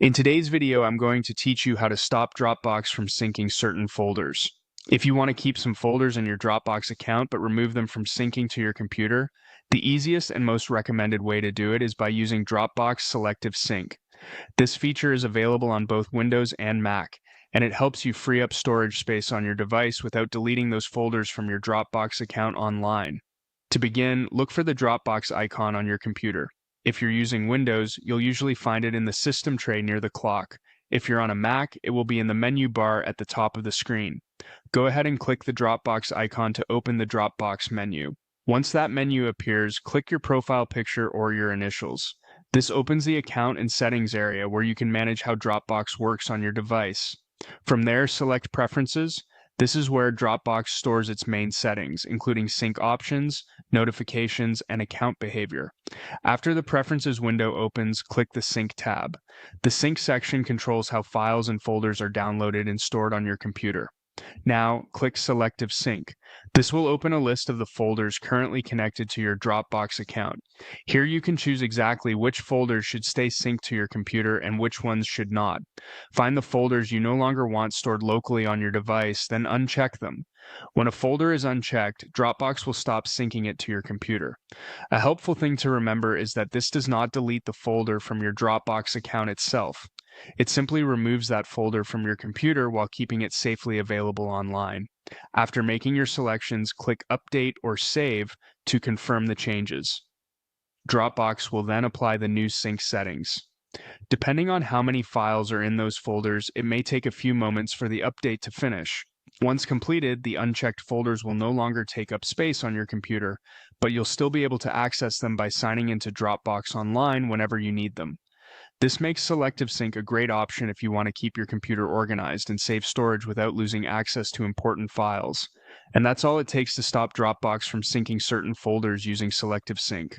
In today's video, I'm going to teach you how to stop Dropbox from syncing certain folders. If you want to keep some folders in your Dropbox account but remove them from syncing to your computer, the easiest and most recommended way to do it is by using Dropbox Selective Sync. This feature is available on both Windows and Mac, and it helps you free up storage space on your device without deleting those folders from your Dropbox account online. To begin, look for the Dropbox icon on your computer. If you're using Windows, you'll usually find it in the system tray near the clock. If you're on a Mac, it will be in the menu bar at the top of the screen. Go ahead and click the Dropbox icon to open the Dropbox menu. Once that menu appears, click your profile picture or your initials. This opens the account and settings area where you can manage how Dropbox works on your device. From there, select Preferences. This is where Dropbox stores its main settings, including sync options, notifications, and account behavior. After the Preferences window opens, click the Sync tab. The Sync section controls how files and folders are downloaded and stored on your computer. Now, click Selective Sync. This will open a list of the folders currently connected to your Dropbox account. Here you can choose exactly which folders should stay synced to your computer and which ones should not. Find the folders you no longer want stored locally on your device, then uncheck them. When a folder is unchecked, Dropbox will stop syncing it to your computer. A helpful thing to remember is that this does not delete the folder from your Dropbox account itself. It simply removes that folder from your computer while keeping it safely available online. After making your selections, click Update or Save to confirm the changes. Dropbox will then apply the new sync settings. Depending on how many files are in those folders, it may take a few moments for the update to finish. Once completed, the unchecked folders will no longer take up space on your computer, but you'll still be able to access them by signing into Dropbox online whenever you need them. This makes Selective Sync a great option if you want to keep your computer organized and save storage without losing access to important files. And that's all it takes to stop Dropbox from syncing certain folders using Selective Sync.